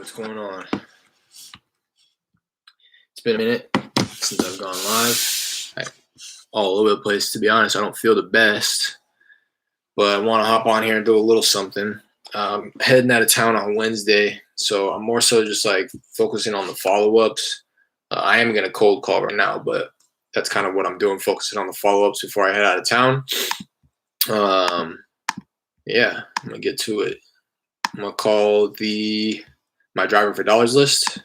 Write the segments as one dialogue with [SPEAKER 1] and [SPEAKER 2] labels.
[SPEAKER 1] What's going on? It's been a minute since I've gone live. All over the place, to be honest. I don't feel the best, but I want to hop on here and do a little something. Heading out of town on Wednesday, so I'm more so just like focusing on the follow-ups. I am going to cold call right now, but that's kind of what I'm doing, focusing on the follow-ups before I head out of town. Yeah, I'm going to get to it. I'm going to call my driver for dollars list.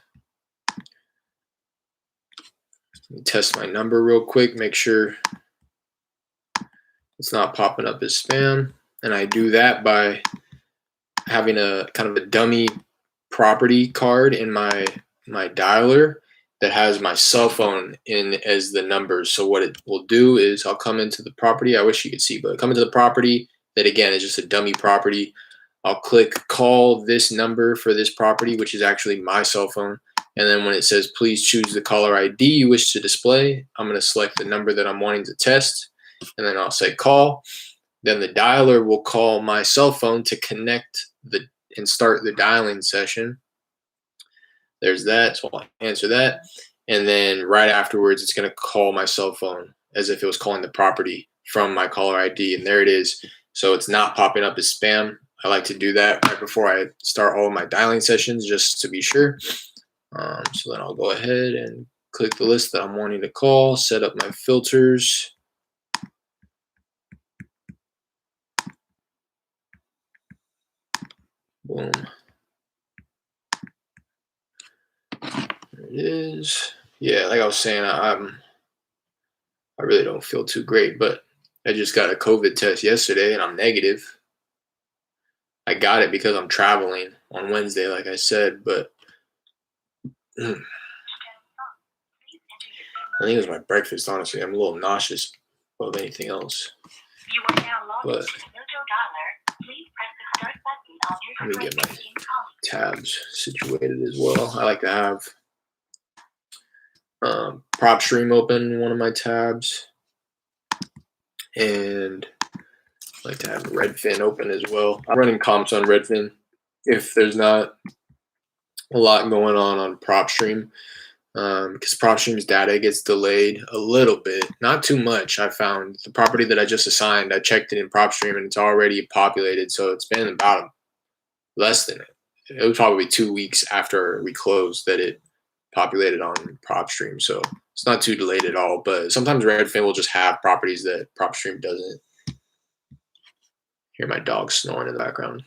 [SPEAKER 1] Let me test my number real quick, make sure it's not popping up as spam. And I do that by having a kind of a dummy property card in my dialer that has my cell phone in as the numbers. So what it will do is I'll come into the property. I wish you could see, but come into the property that again is just a dummy property. I'll click call this number for this property, which is actually my cell phone. And then when it says, please choose the caller ID you wish to display, I'm going to select the number that I'm wanting to test. And then I'll say call. Then the dialer will call my cell phone to connect and start the dialing session. There's that. So I'll answer that. And then right afterwards, it's going to call my cell phone as if it was calling the property from my caller ID. And there it is. So it's not popping up as spam. I like to do that right before I start all of my dialing sessions just to be sure. So then I'll go ahead and click the list that I'm wanting to call, set up my filters. Boom. There it is. Yeah, like I was saying, I really don't feel too great, but I just got a COVID test yesterday and I'm negative. I got it because I'm traveling on Wednesday, like I said, but I think it was my breakfast, honestly. I'm a little nauseous above anything else. You are now logged into the dialer. Please press the start button on your Let me get my tabs situated as well. I like to have PropStream open in one of my tabs. And I like to have Redfin open as well. I'm running comps on Redfin if there's not a lot going on PropStream. Because PropStream's data gets delayed a little bit, not too much. I found the property that I just assigned, I checked it in PropStream and it's already populated. So it's been about less than it was probably 2 weeks after we closed that it populated on PropStream. So it's not too delayed at all. But sometimes Redfin will just have properties that PropStream doesn't. Hear my dog snoring in the background.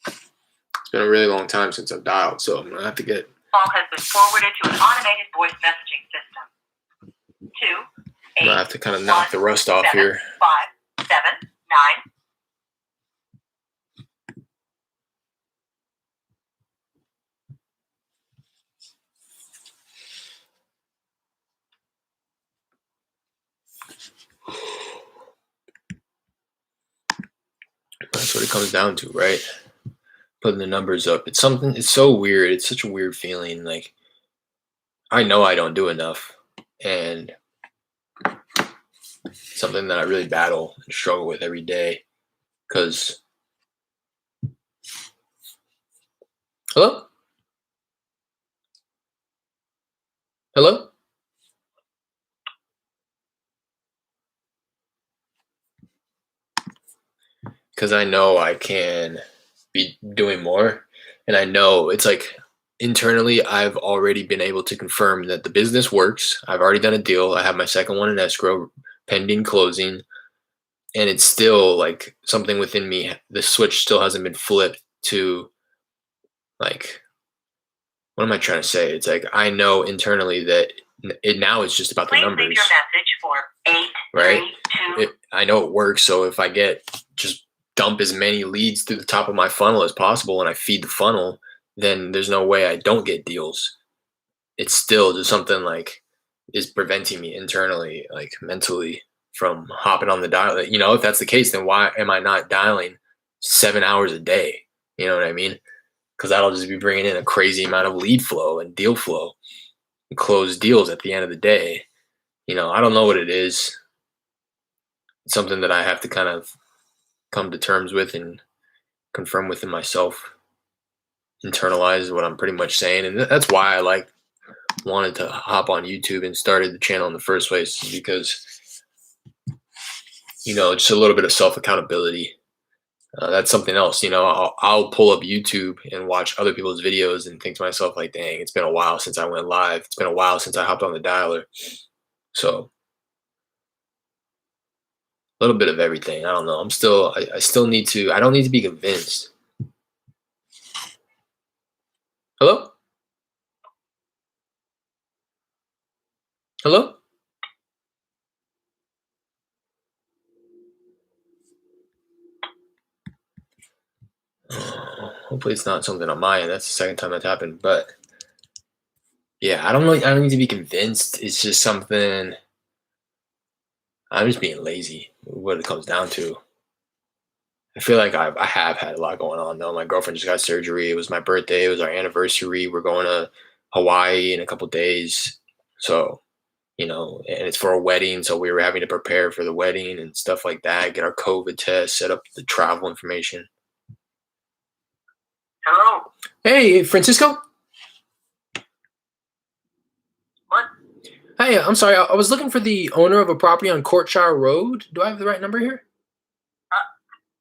[SPEAKER 1] It's been a really long time since I've dialed, so I'm gonna have to get.
[SPEAKER 2] Call has been forwarded to an automated voice messaging system. 2 8
[SPEAKER 1] I'm gonna have to kind of knock the rust off
[SPEAKER 2] 7,
[SPEAKER 1] here.
[SPEAKER 2] 5 7 9.
[SPEAKER 1] That's what it comes down to, right? Putting the numbers up. It's so weird. It's such a weird feeling. Like, I know I don't do enough. And something that I really battle and struggle with every day. Because, hello? Hello? Because I know I can be doing more. And I know it's like internally, I've already been able to confirm that the business works. I've already done a deal. I have my second one in escrow pending closing. And it's still like something within me. The switch still hasn't been flipped to like, what am I trying to say? It's like, I know internally that now it's just about the numbers.
[SPEAKER 2] Leave your message for 8,
[SPEAKER 1] right?
[SPEAKER 2] 3, 2.
[SPEAKER 1] I know it works. So if I just dump as many leads through the top of my funnel as possible and I feed the funnel, then there's no way I don't get deals. It's still just something like is preventing me internally, like mentally, from hopping on the dial. You know, if that's the case, then why am I not dialing 7 hours a day? You know what I mean? Because that'll just be bringing in a crazy amount of lead flow and deal flow and close deals at the end of the day. You know, I don't know what it is. It's something that I have to kind of come to terms with and confirm within myself. internalize what I'm pretty much saying, and that's why I wanted to hop on YouTube and started the channel in the first place, because just a little bit of self accountability. That's something else. I'll pull up YouTube and watch other people's videos and think to myself, like, dang, it's been a while since I went live. It's been a while since I hopped on the dialer. So a little bit of everything. I don't know. I still need to, I don't need to be convinced. Hello? Hello? Hopefully it's not something on my end. That's the second time that's happened. But yeah, I don't need to be convinced. It's just something, I'm just being lazy, what it comes down to. I feel like I have had a lot going on though. My girlfriend just got surgery. It was my birthday. It was our anniversary. We're going to Hawaii in a couple days. So, and it's for a wedding. So we were having to prepare for the wedding and stuff like that, get our COVID test, set up the travel information.
[SPEAKER 2] Hello?
[SPEAKER 1] Hey, Francisco?
[SPEAKER 2] What?
[SPEAKER 1] Hey, I'm sorry. I was looking for the owner of a property on Courtshire Road. Do I have the right number here?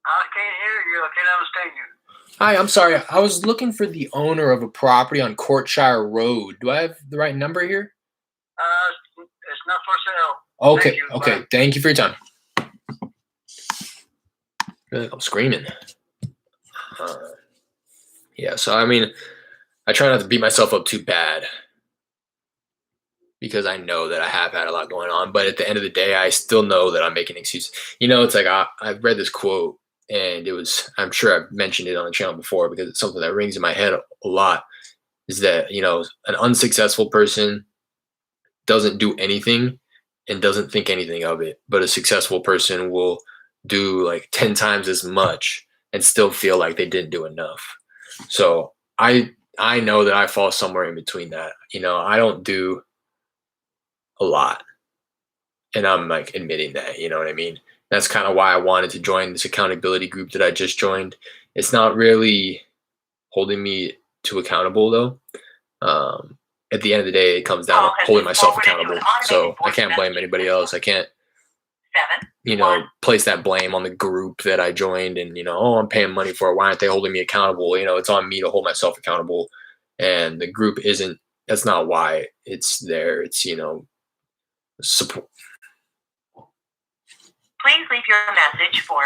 [SPEAKER 2] I can't hear you. I can't understand you.
[SPEAKER 1] Hi, I'm sorry. I was looking for the owner of a property on Courtshire Road. Do I have the right number here?
[SPEAKER 2] It's not for sale.
[SPEAKER 1] Okay,
[SPEAKER 2] Thank you.
[SPEAKER 1] okay.
[SPEAKER 2] Bye.
[SPEAKER 1] Thank you for your time. I feel like I'm screaming. Yeah, so I mean, I try not to beat myself up too bad, because I know that I have had a lot going on. But at the end of the day, I still know that I'm making excuses. It's like I've read this quote, and I'm sure I've mentioned it on the channel before, because it's something that rings in my head a lot, is that, an unsuccessful person doesn't do anything and doesn't think anything of it. But a successful person will do like 10 times as much and still feel like they didn't do enough. So I know that I fall somewhere in between that. I don't do a lot, and I'm like admitting that, you know what I mean? That's kind of why I wanted to join this accountability group that I just joined. It's not really holding me too accountable though. At the end of the day, it comes down to holding myself accountable. So I can't blame anybody else. I can't, place that blame on the group that I joined and, oh, I'm paying money for it. Why aren't they holding me accountable? It's on me to hold myself accountable. And the group that's not why it's there. It's, support.
[SPEAKER 2] Please leave your message for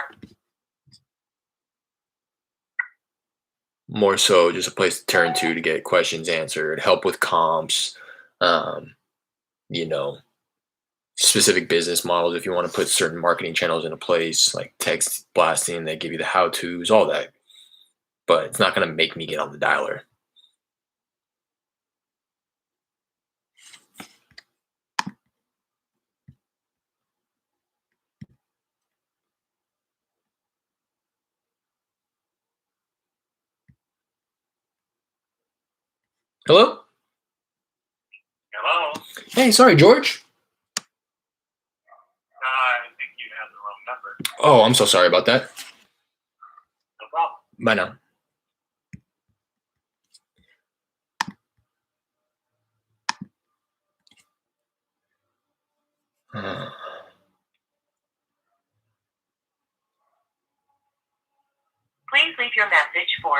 [SPEAKER 1] More so just a place to turn to get questions answered, help with comps, you know, specific business models. If you want to put certain marketing channels into place, like text blasting, they give you the how-tos, all that. But it's not going to make me get on the dialer. Hello?
[SPEAKER 2] Hello?
[SPEAKER 1] Hey, sorry, George.
[SPEAKER 2] I think you have the wrong number.
[SPEAKER 1] Oh, I'm so sorry about that.
[SPEAKER 2] No problem.
[SPEAKER 1] Bye now.
[SPEAKER 2] Please leave your message for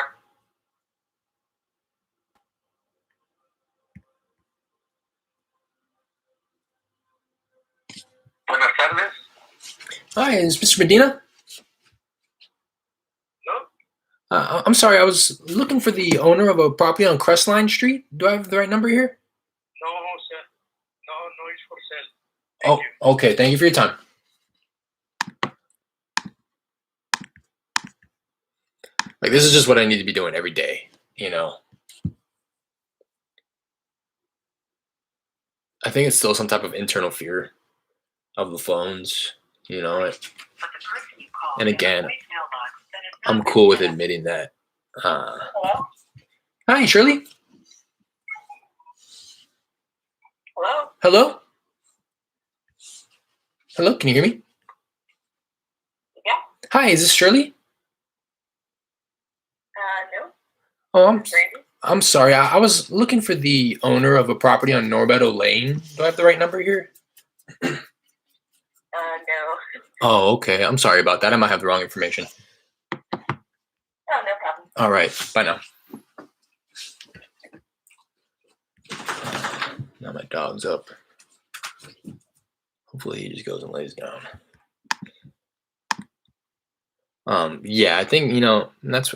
[SPEAKER 2] Buenas tardes.
[SPEAKER 1] Hi, is Mr. Medina?
[SPEAKER 2] No?
[SPEAKER 1] I'm sorry, I was looking for the owner of a property on Crestline Street. Do I have the right number here?
[SPEAKER 2] No, sir. No, it's for sale. Thank you.
[SPEAKER 1] Okay. Thank you for your time. Like, this is just what I need to be doing every day, I think it's still some type of internal fear of the phones,
[SPEAKER 2] But the person you called
[SPEAKER 1] And
[SPEAKER 2] in the
[SPEAKER 1] again,
[SPEAKER 2] voicemail box that is not
[SPEAKER 1] I'm cool with
[SPEAKER 2] reachable.
[SPEAKER 1] admitting that.
[SPEAKER 2] Hello?
[SPEAKER 1] Hi, Shirley.
[SPEAKER 2] Hello?
[SPEAKER 1] Hello? Hello, can you hear me?
[SPEAKER 2] Yeah?
[SPEAKER 1] Hi, is this Shirley?
[SPEAKER 2] No?
[SPEAKER 1] Oh,
[SPEAKER 2] Brandy?
[SPEAKER 1] I'm sorry. I was looking for the owner of a property on Norbedo Lane. Do I have the right number here?
[SPEAKER 2] No.
[SPEAKER 1] Oh, okay. I'm sorry about that. I might have the wrong information.
[SPEAKER 2] Oh, no problem.
[SPEAKER 1] All right. Bye now. Now my dog's up. Hopefully he just goes and lays down. Yeah, I think, that's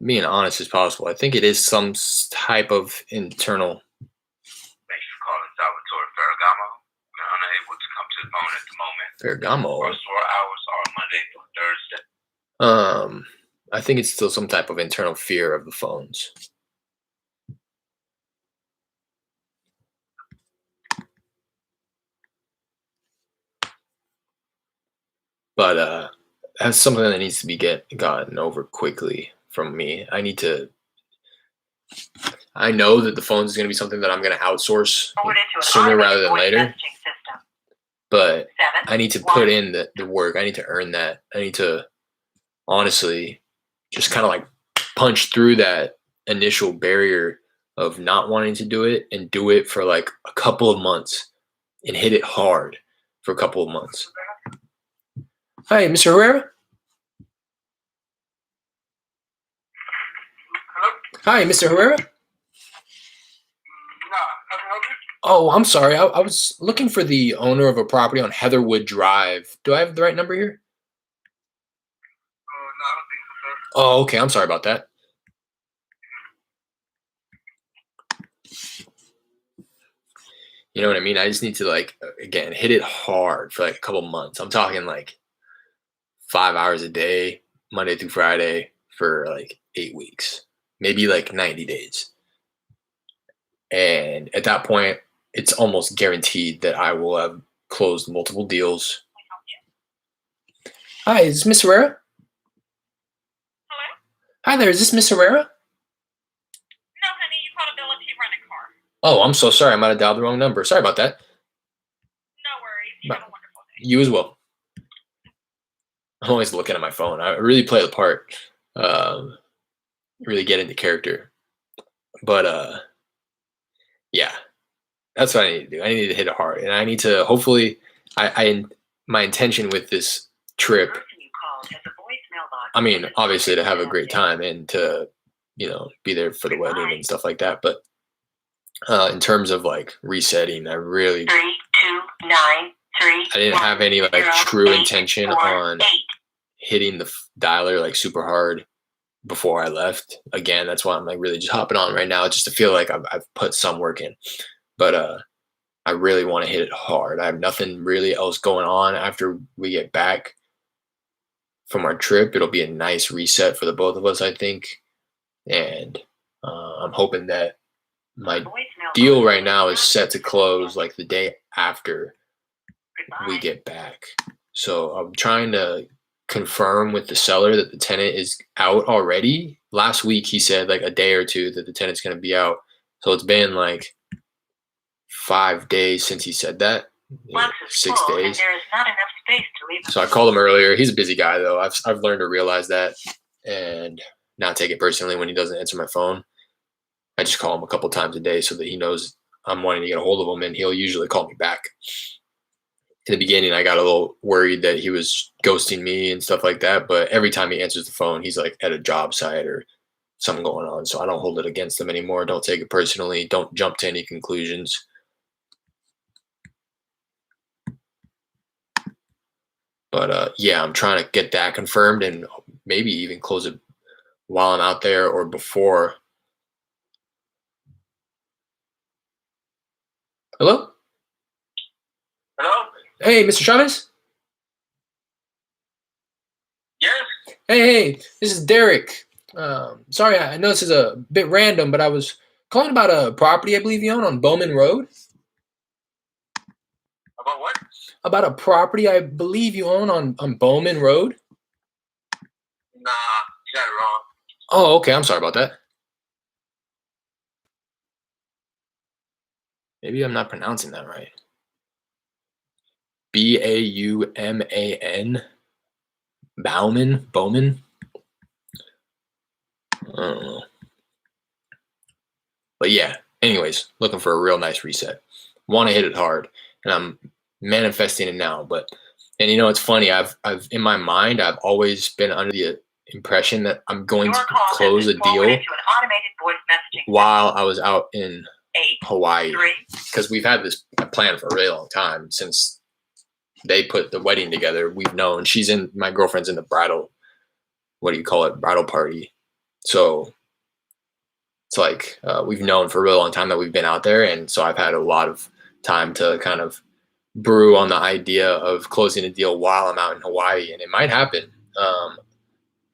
[SPEAKER 1] being honest as possible. I think it is some type of internal.
[SPEAKER 3] Thanks for calling Salvatore Ferragamo. We're unable to come to the phone at the moment.
[SPEAKER 1] Ferragamo.
[SPEAKER 3] Our store hours are Monday through Thursday.
[SPEAKER 1] I think it's still some type of internal fear of the phones. But that's something that needs to be gotten over quickly from me. I know that the phones is going to be something that I'm going to outsource sooner rather than later. But I need to put in the work. I need to earn that. I need to honestly just kind of like punch through that initial barrier of not wanting to do it and do it for like a couple of months and hit it hard for a couple of months. Hi, Mr. Herrera.
[SPEAKER 3] Hello?
[SPEAKER 1] Hi, Mr. Herrera.
[SPEAKER 3] How can I help you?
[SPEAKER 1] Oh, I'm sorry. I was looking for the owner of a property on Heatherwood Drive. Do I have the right number here?
[SPEAKER 3] No, I don't think so, sir.
[SPEAKER 1] Oh, okay. I'm sorry about that. You know what I mean? I just need to again, hit it hard for like a couple months. I'm talking like 5 hours a day, Monday through Friday for like 8 weeks, maybe like 90 days. And at that point, it's almost guaranteed that I will have closed multiple deals. Hi, is this Miss Herrera?
[SPEAKER 2] Hello?
[SPEAKER 1] Hi there, is this Miss Herrera?
[SPEAKER 2] No, honey, you called Ability Rent a Car.
[SPEAKER 1] Oh, I'm so sorry. I might have dialed the wrong number. Sorry about that.
[SPEAKER 2] No worries. You have a wonderful day.
[SPEAKER 1] You as well. I'm always looking at my phone. I really play the part. Really get into character. But yeah, that's what I need to do. I need to hit it hard, and I need to hopefully. My intention with this trip. I mean, obviously to have a great time and to, be there for the wedding and stuff like that. But in terms of like resetting, I really
[SPEAKER 2] 3, 2, 9, 3.
[SPEAKER 1] I didn't have any like true intention on hitting the dialer like super hard before I left. Again, that's why I'm like really just hopping on right now, just to feel like I've put some work in. But I really want to hit it hard. I have nothing really else going on after we get back from our trip. It'll be a nice reset for the both of us, I think. And I'm hoping that my deal right now is set to close like the day after we get back. So I'm trying to confirm with the seller that the tenant is out already. Last week he said like a day or two that the tenant's going to be out. So it's been like 5 days since he said that. 6 days.
[SPEAKER 2] There is not enough space to leave.
[SPEAKER 1] So I called him earlier. He's a busy guy though. I've learned to realize that and not take it personally when he doesn't answer my phone. I just call him a couple times a day so that he knows I'm wanting to get a hold of him, and he'll usually call me back. In the beginning, I got a little worried that he was ghosting me and stuff like that, but every time he answers the phone, he's like at a job site or something going on. So I don't hold it against him anymore. Don't take it personally. Don't jump to any conclusions. But yeah, I'm trying to get that confirmed and maybe even close it while I'm out there or before. Hello?
[SPEAKER 3] Hello?
[SPEAKER 1] Hey, Mr. Chavez?
[SPEAKER 3] Yes?
[SPEAKER 1] Hey, this is Derek. Sorry, I know this is a bit random, but I was calling about a property I believe you own on Bowman Road.
[SPEAKER 3] About what?
[SPEAKER 1] About a property I believe you own on Bowman Road.
[SPEAKER 3] Nah, you got it wrong.
[SPEAKER 1] Oh, okay. I'm sorry about that. Maybe I'm not pronouncing that right. Bauman? Bowman? I don't know. But yeah, anyways, looking for a real nice reset. Want to hit it hard, and I'm manifesting it now. And it's funny. I've in my mind, I've always been under the impression that I'm going to close a deal while I was out in Hawaii, because we've had this plan for a really long time since they put the wedding together. We've known my girlfriend's in the bridal, bridal party. So it's like we've known for a really long time that we've been out there, and so I've had a lot of time to kind of brew on the idea of closing a deal while I'm out in Hawaii, and it might happen.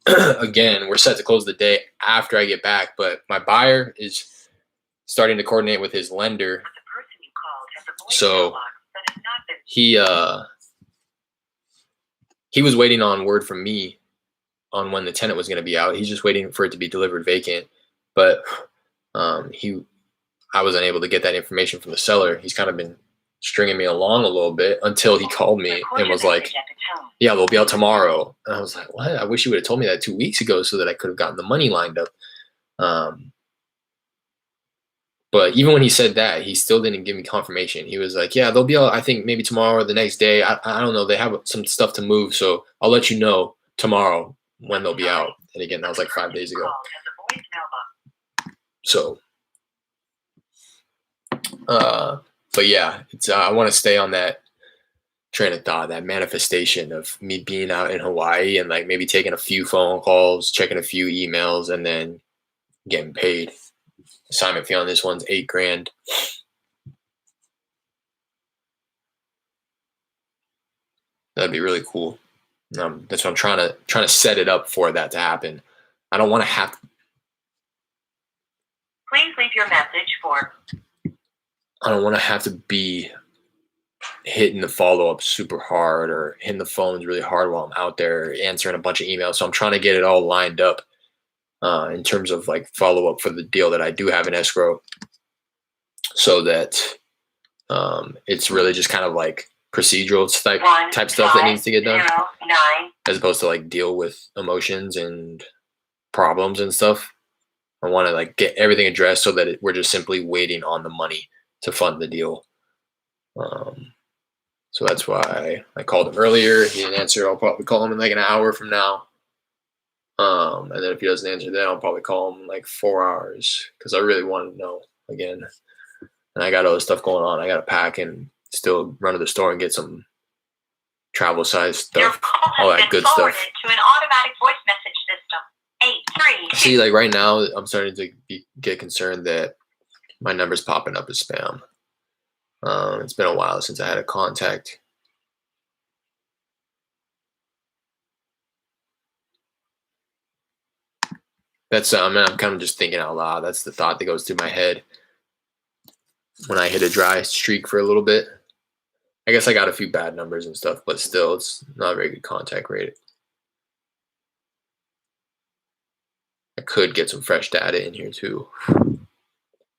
[SPEAKER 1] Again, we're set to close the day after I get back, but my buyer is starting to coordinate with his lender. So he was waiting on word from me on when the tenant was going to be out. He's just waiting for it to be delivered vacant. But I was unable to get that information from the seller. He's kind of been stringing me along a little bit until he called me and was like, yeah, they'll be out tomorrow. And I was like, what? I wish you would have told me that 2 weeks ago so that I could have gotten the money lined up. But even when he said that, he still didn't give me confirmation. He was like, yeah, they'll be out, I think, maybe tomorrow or the next day. I don't know. They have some stuff to move, so I'll let you know tomorrow when they'll be out. And again, that was like 5 days ago. So, but yeah, it's I want to stay on that train of thought, that manifestation of me being out in Hawaii and like maybe taking a few phone calls, checking a few emails, and then getting paid. Assignment fee on this one's $8,000. That'd be really cool. That's what I'm trying to set it up for that to happen. I don't want to have.
[SPEAKER 2] Please leave your message for.
[SPEAKER 1] I don't want to have to be hitting the follow up super hard or hitting the phones really hard while I'm out there answering a bunch of emails. So I'm trying to get it all lined up in terms of like follow up for the deal that I do have in escrow, so that it's really just kind of like procedural type stuff that needs to get done, as opposed to like deal with emotions and problems and stuff. I want to like get everything addressed so that we're just simply waiting on the money to fund the deal. So that's why I called him earlier. He didn't answer. I'll probably call him in like an hour from now. And then if he doesn't answer, then I'll probably call him in like 4 hours, because I really want to know again. And I got other stuff going on. I got to pack and still run to the store and get some travel size stuff, all that good stuff.
[SPEAKER 2] To an automatic voice message system. 83.
[SPEAKER 1] See, like right now, I'm starting to get concerned that my number's popping up as spam. It's been a while since I had a contact. That's I'm kind of just thinking out loud. That's the thought that goes through my head when I hit a dry streak for a little bit. I guess I got a few bad numbers and stuff, but still, it's not a very good contact rate. I could get some fresh data in here too.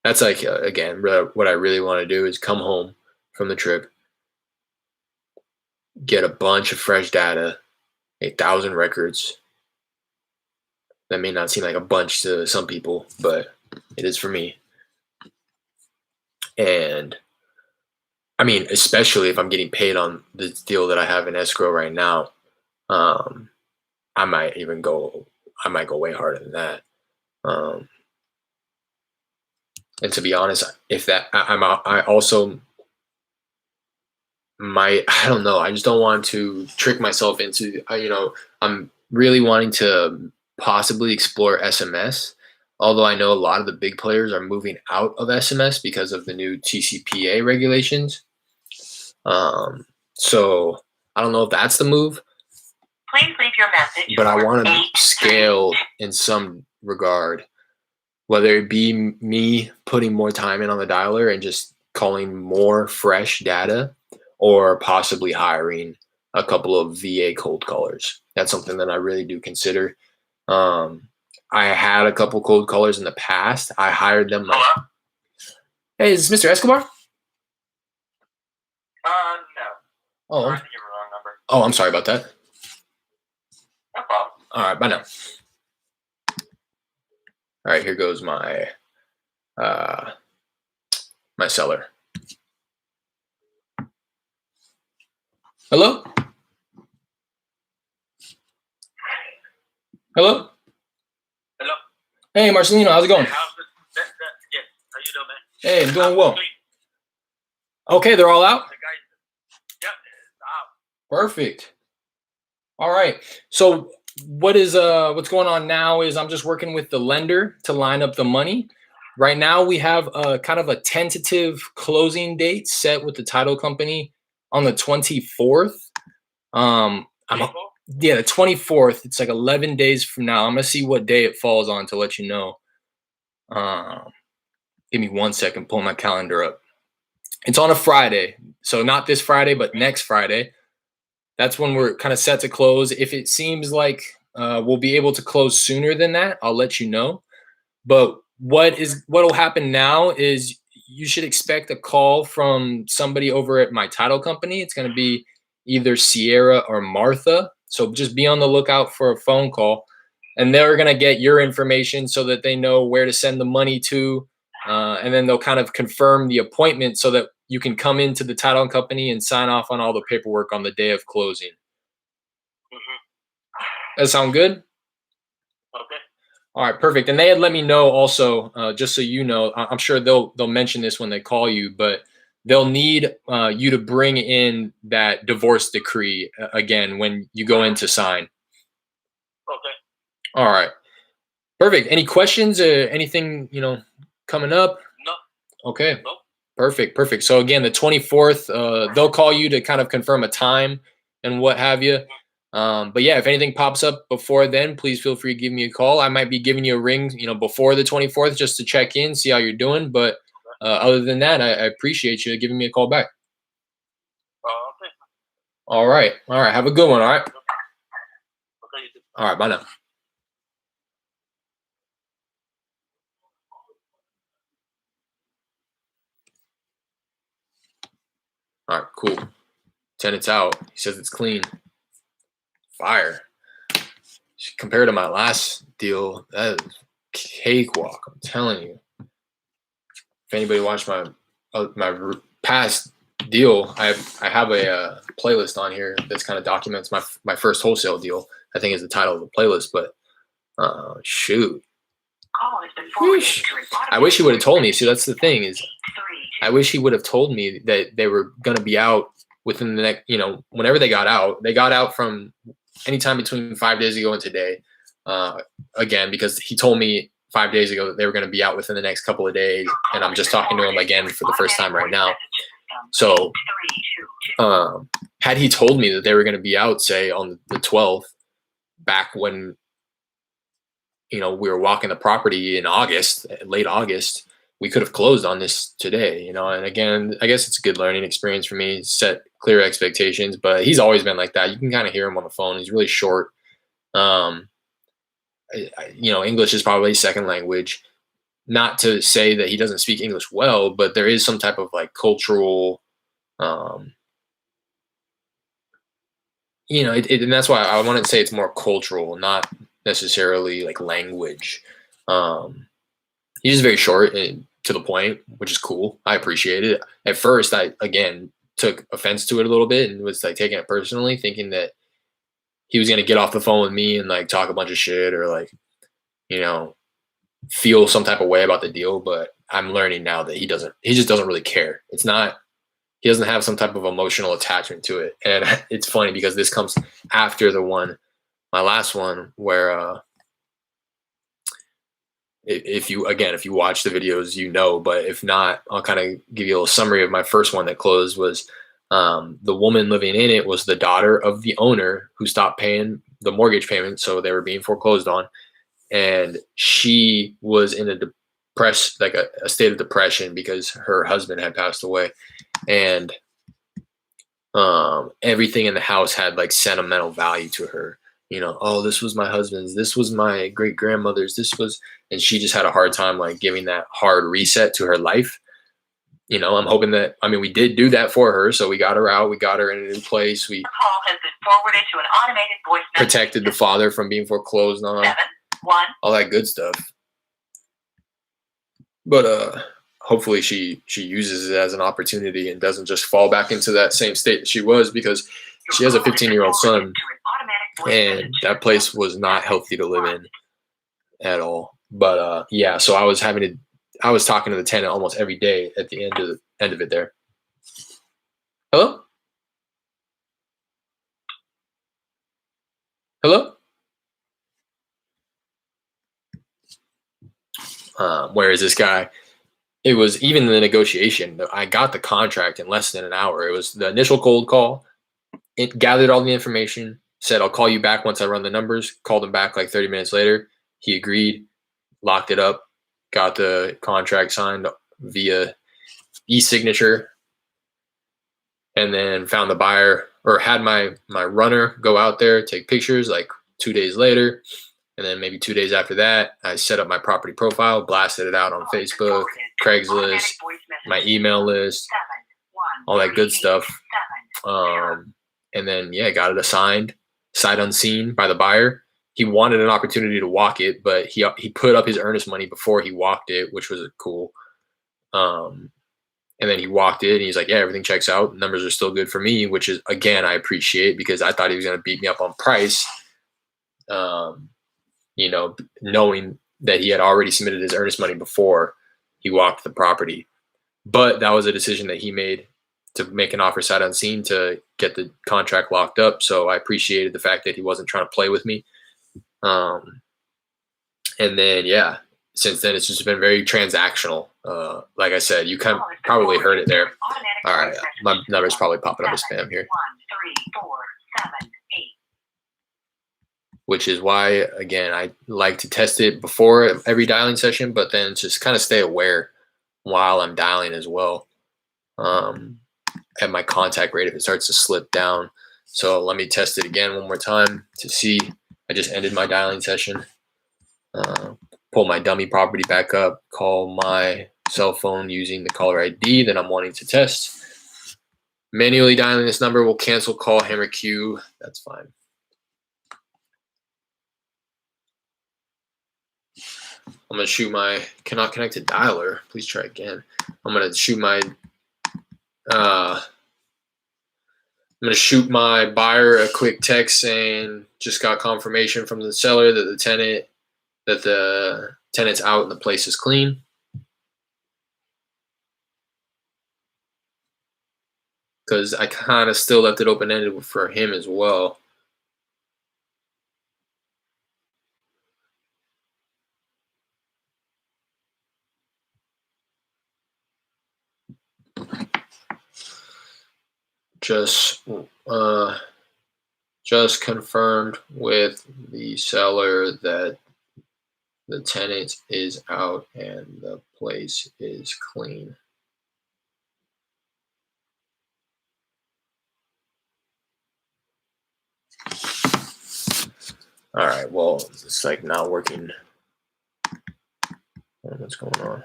[SPEAKER 1] That's like, again, what I really want to do is come home from the trip, get a bunch of fresh data, 1,000 records. That may not seem like a bunch to some people, but it is for me. And I mean, especially if I'm getting paid on the deal that I have in escrow right now, I might go way harder than that. And to be honest, if that, I also might, I don't know. I just don't want to trick myself into, I'm really wanting to possibly explore SMS. Although I know a lot of the big players are moving out of SMS because of the new TCPA regulations. So I don't know if that's the move.
[SPEAKER 2] Please leave your message.
[SPEAKER 1] But I want to scale in some regard, whether it be me putting more time in on the dialer and just calling more fresh data, or possibly hiring a couple of VA cold callers. That's something that I really do consider. I had a couple cold callers in the past. I hired them. Hey, is this Mr. Escobar?
[SPEAKER 3] No.
[SPEAKER 1] Oh,
[SPEAKER 3] Sorry to give a wrong number.
[SPEAKER 1] oh, I'm sorry about that.
[SPEAKER 3] No problem.
[SPEAKER 1] All right, bye now. All right, here goes my my seller. Hello? Hello?
[SPEAKER 3] Hello.
[SPEAKER 1] Hey, Marcelino, how's it going?
[SPEAKER 3] Yes. How you doing, man?
[SPEAKER 1] Hey, I'm doing well. Okay, they're all out?
[SPEAKER 3] Yeah, it's out.
[SPEAKER 1] Perfect. All right. So what's going on now is I'm just working with the lender to line up the money. Right now we have a kind of a tentative closing date set with the title company on the 24th. Yeah, the 24th. It's like 11 days from now. I'm gonna see what day it falls on to let you know. Give me 1 second, pull my calendar up. It's on a Friday. So not this Friday, but next Friday. That's when we're kind of set to close. If it seems like we'll be able to close sooner than that, I'll let you know. But what will happen now is you should expect a call from somebody over at my title company. It's going to be either Sierra or Martha. So just be on the lookout for a phone call, and they're going to get your information so that they know where to send the money to. And then they'll kind of confirm the appointment so that you can come into the title company and sign off on all the paperwork on the day of closing. That sound good?
[SPEAKER 3] Okay.
[SPEAKER 1] All right, perfect. And they had let me know also, just so you know, I'm sure they'll mention this when they call you, but they'll need you to bring in that divorce decree again when you go in to sign.
[SPEAKER 3] Okay.
[SPEAKER 1] All right, perfect. Any questions or anything coming up?
[SPEAKER 3] No.
[SPEAKER 1] Okay.
[SPEAKER 3] No.
[SPEAKER 1] Perfect. So again, the 24th, they'll call you to kind of confirm a time and what have you. But yeah, if anything pops up before then, please feel free to give me a call. I might be giving you a ring, before the 24th just to check in, see how you're doing. But other than that, I appreciate you giving me a call back.
[SPEAKER 3] Okay.
[SPEAKER 1] All right. Have a good one. All right.
[SPEAKER 3] Okay.
[SPEAKER 1] All right. Bye now. All right. Cool. Tenant's out. He says it's clean. Fire. Compared to my last deal, that is cakewalk. I'm telling you. If anybody watched my past deal, I have a playlist on here that's kind of documents my first wholesale deal. I think is the title of the playlist. But shoot, I wish he would have told me. See, that's the thing is, I wish he would have told me that they were gonna be out within the next, whenever they got out. They got out from anytime between 5 days ago and today. Again, because he told me 5 days ago that they were going to be out within the next couple of days, and I'm just talking to him again for the first time right now. So had he told me that they were going to be out, say on the 12th, back when we were walking the property in August, late August, we could have closed on this today. And again, I guess it's a good learning experience for me, set clear expectations. But he's always been like that. You can kind of hear him on the phone. He's really short. English is probably his second language. Not to say that he doesn't speak English well, but there is some type of like cultural, and that's why I want to say it's more cultural, not necessarily like language. He's just very short and to the point, which is cool. I appreciate it. At first, I again took offense to it a little bit and was like taking it personally, thinking that he was gonna get off the phone with me and like talk a bunch of shit or like, feel some type of way about the deal. But I'm learning now that he just doesn't really care. He doesn't have some type of emotional attachment to it. And it's funny because this comes after my last one, where if you watch the videos, but if not, I'll kind of give you a little summary of my first one that closed. Was the woman living in it was the daughter of the owner who stopped paying the mortgage payment, so they were being foreclosed on. And she was in a state of depression because her husband had passed away, and everything in the house had like sentimental value to her. Oh, this was my husband's, this was my great grandmother's, and she just had a hard time like giving that hard reset to her life. I'm hoping that, we did do that for her, so we got her out, we got her in a new place, we
[SPEAKER 2] call has been forwarded to an automated voice
[SPEAKER 1] protected the father from being foreclosed on.
[SPEAKER 2] 7-1.
[SPEAKER 1] All that good stuff. But hopefully she uses it as an opportunity and doesn't just fall back into that same state that she was, because she has a 15-year-old son, and that place was not healthy to live in at all. But yeah, so I was talking to the tenant almost every day at the end of it there. Hello? Hello? Whereas this guy, it was even the negotiation. I got the contract in less than an hour. It was the initial cold call. It gathered all the information, said, I'll call you back once I run the numbers. Called him back like 30 minutes later. He agreed, locked it up, got the contract signed via e-signature, and then found the buyer, or had my runner go out there, take pictures like 2 days later. And then maybe 2 days after that, I set up my property profile, blasted it out on Facebook, Craigslist, my email list, all that good stuff. And then, yeah, got it assigned, sight unseen by the buyer. He wanted an opportunity to walk it, but he put up his earnest money before he walked it, which was cool. And then he walked it, and he's like, yeah, everything checks out. Numbers are still good for me, which is, again, I appreciate, because I thought he was going to beat me up on price. Knowing that he had already submitted his earnest money before he walked the property. But that was a decision that he made to make an offer sight unseen to get the contract locked up. So I appreciated the fact that he wasn't trying to play with me. And then, yeah, since then, it's just been very transactional. Like I said, you kind of probably heard it there. All right, my number's probably popping up as spam here.
[SPEAKER 2] 1, 3, 4, 7, 8.
[SPEAKER 1] Which is why, again, I like to test it before every dialing session, but then just kind of stay aware while I'm dialing as well. At my contact rate, if it starts to slip down. So let me test it again one more time to see. I just ended my dialing session. Pull my dummy property back up, call my cell phone using the caller ID that I'm wanting to test. Manually dialing this number will cancel call, hammer Q. That's fine. I'm going to shoot my cannot connect to dialer. Please try again. I'm going to shoot my buyer a quick text saying just got confirmation from the seller that the tenant's out and the place is clean. Because I kind of still left it open-ended for him as well. Just confirmed with the seller that the tenant is out and the place is clean. All right, well, it's like not working. What's going on?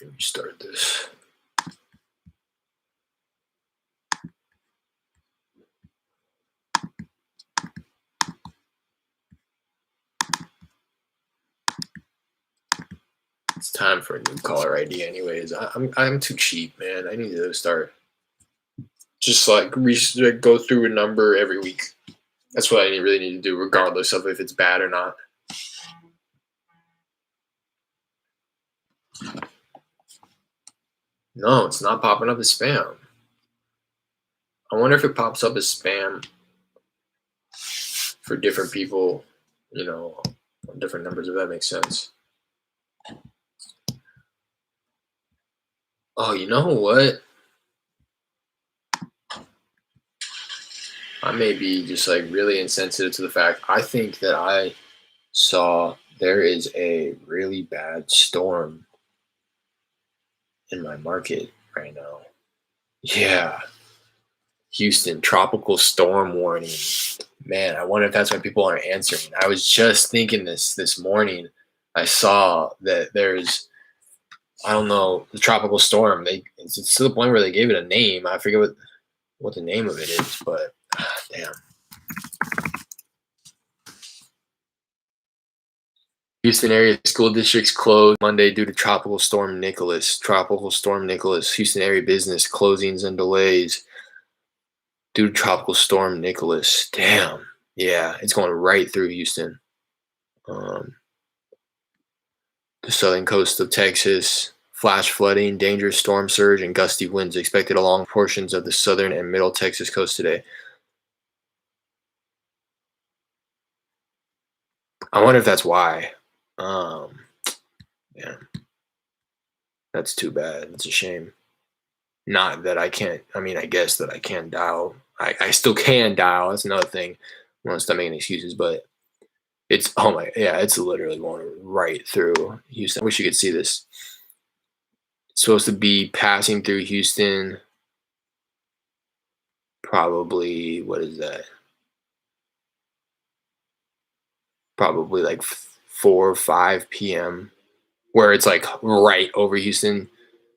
[SPEAKER 1] Let me start this. It's time for a new caller ID anyways. I'm too cheap, man. I need to start just like go through a number every week. That's what I really need to do, regardless of if it's bad or not. No, it's not popping up as spam. I wonder if it pops up as spam for different people, on different numbers, if that makes sense. Oh, you know what? I may be just like really insensitive to the fact. I think that I saw there is a really bad storm in my market right now. Yeah. Houston, tropical storm warning. Man, I wonder if that's why people aren't answering. I was just thinking this morning. I saw that there's, I don't know, the tropical storm. It's to the point where they gave it a name. I forget what the name of it is, but damn. Houston area school districts closed Monday due to Tropical Storm Nicholas. Tropical Storm Nicholas. Houston area business closings and delays due to Tropical Storm Nicholas. Damn. Yeah, it's going right through Houston. The southern coast of Texas. Flash flooding, dangerous storm surge, and gusty winds expected along portions of the southern and middle Texas coast today. I wonder if that's why. Yeah. That's too bad. It's a shame. Not that I can't. I mean, I guess that I can dial. I still can dial. That's another thing. I want to stop making excuses, but it's, oh my, yeah, it's literally going right through Houston. I wish you could see this. It's supposed to be passing through Houston. Probably, what is that? Probably like 4 or 5 p.m. where it's like right over Houston.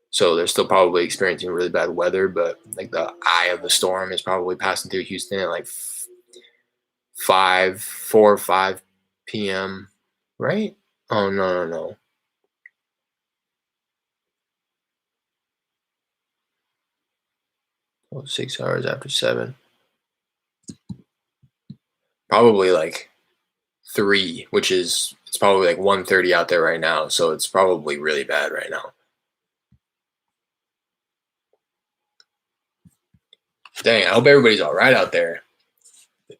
[SPEAKER 1] So they're still probably experiencing really bad weather, but like the eye of the storm is probably passing through Houston at like 4 or 5 p.m. Right? Oh, no. Oh, 6 hours after 7. Probably like 3, which is, it's probably like 1:30 out there right now. So it's probably really bad right now. Dang, I hope everybody's all right out there.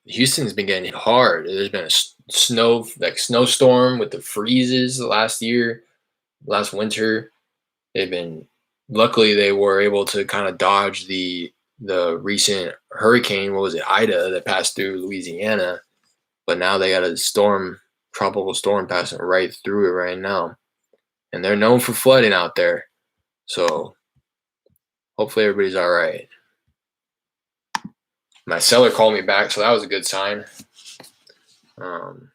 [SPEAKER 1] Houston's been getting hit hard. There's been a snowstorm with the freezes last winter. Luckily they were able to kind of dodge the recent hurricane. What was it, Ida, that passed through Louisiana? But now they got a tropical storm passing right through it right now, and they're known for flooding out there. So hopefully everybody's all right. My seller called me back, so that was a good sign. Dang,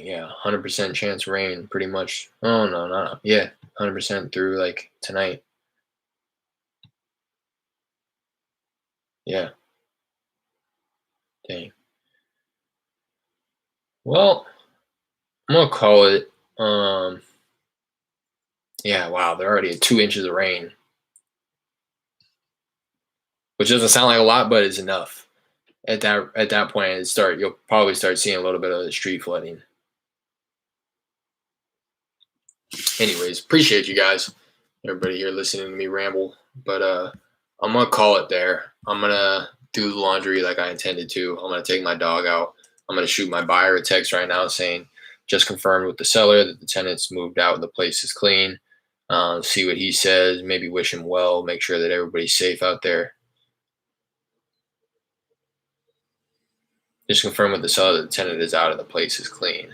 [SPEAKER 1] yeah, 100% chance rain, pretty much. Oh, no. Yeah, 100% through, like, tonight. Yeah. Dang. Well, I'm gonna call it. Yeah, wow, they're already at 2 inches of rain, which doesn't sound like a lot, but it's enough. At that point, you'll probably start seeing a little bit of the street flooding. Anyways, appreciate you guys, everybody here listening to me ramble. But I'm gonna call it there. I'm gonna do the laundry like I intended to. I'm gonna take my dog out. I'm gonna shoot my buyer a text right now saying just confirmed with the seller that the tenants moved out and the place is clean. See what he says. Maybe wish him well. Make sure that everybody's safe out there. Just confirm with the seller that the tenant is out and the place is clean.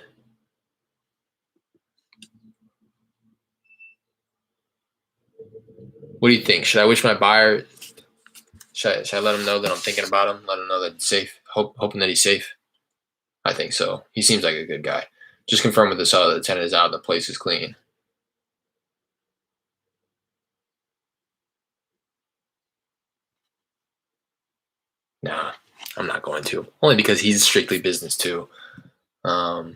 [SPEAKER 1] What do you think? Should I wish my buyer? Should I let him know that I'm thinking about him? Let him know that he's safe. Hoping that he's safe. I think so. He seems like a good guy. Just confirm with the seller that the tenant is out and the place is clean. Nah, I'm not going to. Only because he's strictly business too. I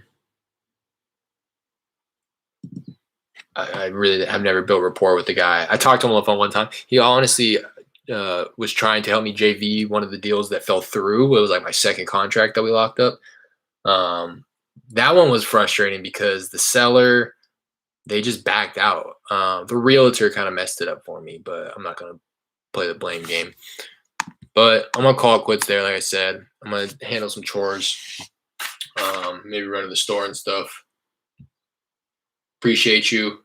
[SPEAKER 1] really have never built rapport with the guy. I talked to him on the phone one time. He honestly was trying to help me JV one of the deals that fell through. It was like my second contract that we locked up. That one was frustrating because the seller, they just backed out. The realtor kind of messed it up for me, but I'm not going to play the blame game. But I'm going to call it quits there. Like I said, I'm going to handle some chores, maybe run to the store and stuff. Appreciate you.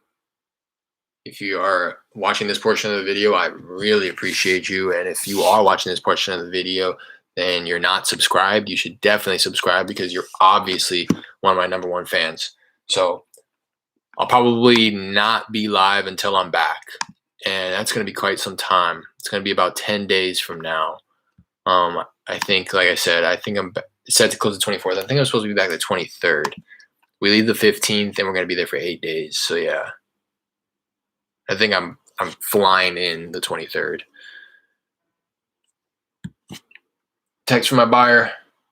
[SPEAKER 1] If you are watching this portion of the video, I really appreciate you. And if you are watching this portion of the video, then you're not subscribed, you should definitely subscribe because you're obviously one of my #1 fans. So I'll probably not be live until I'm back. And that's going to be quite some time. It's going to be about 10 days from now. I think, like I said, set to close the 24th. I think I'm supposed to be back the 23rd. We leave the 15th, and we're gonna be there for 8 days. So yeah, I think I'm flying in the 23rd. Text from my buyer.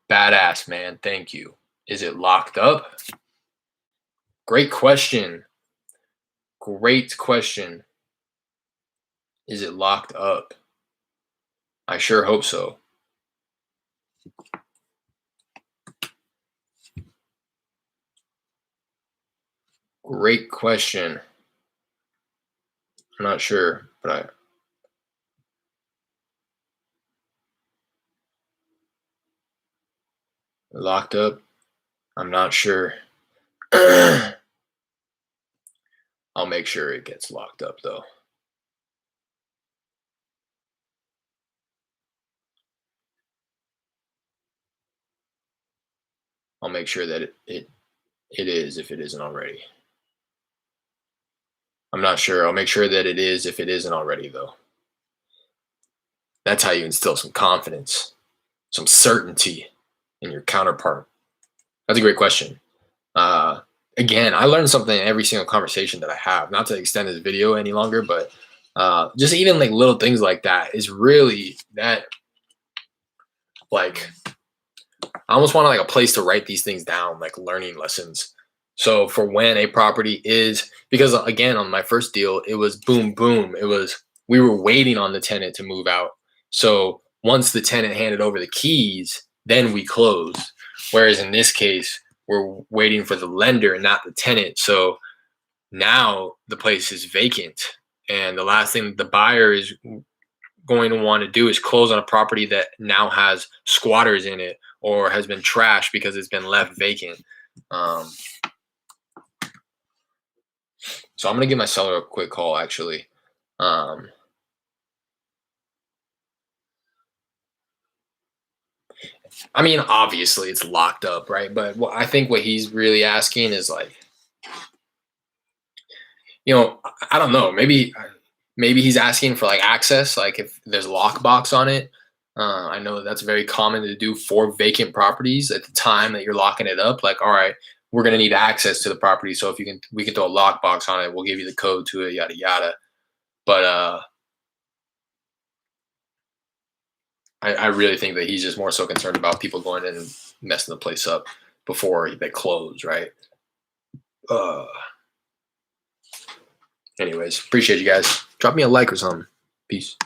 [SPEAKER 1] Badass, man. Thank you. Is it locked up? Great question. Great question. Is it locked up? I sure hope so. Great question. I'm not sure, but locked up. I'm not sure. I'll make sure it gets locked up though. I'll make sure that it is if it isn't already. I'm not sure. I'll make sure that it is if it isn't already though. That's how you instill some confidence, some certainty in your counterpart. That's a great question. Again, I learn something in every single conversation that I have. Not to extend this video any longer, but just even like little things like that is really that. Like, I almost want like a place to write these things down, like learning lessons. So for when a property is, because again, on my first deal, it was boom, boom. We were waiting on the tenant to move out. So once the tenant handed over the keys, then we closed. Whereas in this case, we're waiting for the lender and not the tenant. So now the place is vacant. And the last thing the buyer is going to want to do is close on a property that now has squatters in it or has been trashed because it's been left vacant. So I'm going to give my seller a quick call, actually. I mean, obviously it's locked up, right? But I think what he's really asking is like, I don't know. Maybe he's asking for like access, like if there's a lockbox on it. I know that's very common to do for vacant properties at the time that you're locking it up. Like, all right, we're gonna need access to the property, so if we can throw a lockbox on it. We'll give you the code to it, yada yada. But I really think that he's just more so concerned about people going in and messing the place up before they close, right? Anyways, appreciate you guys. Drop me a like or something. Peace.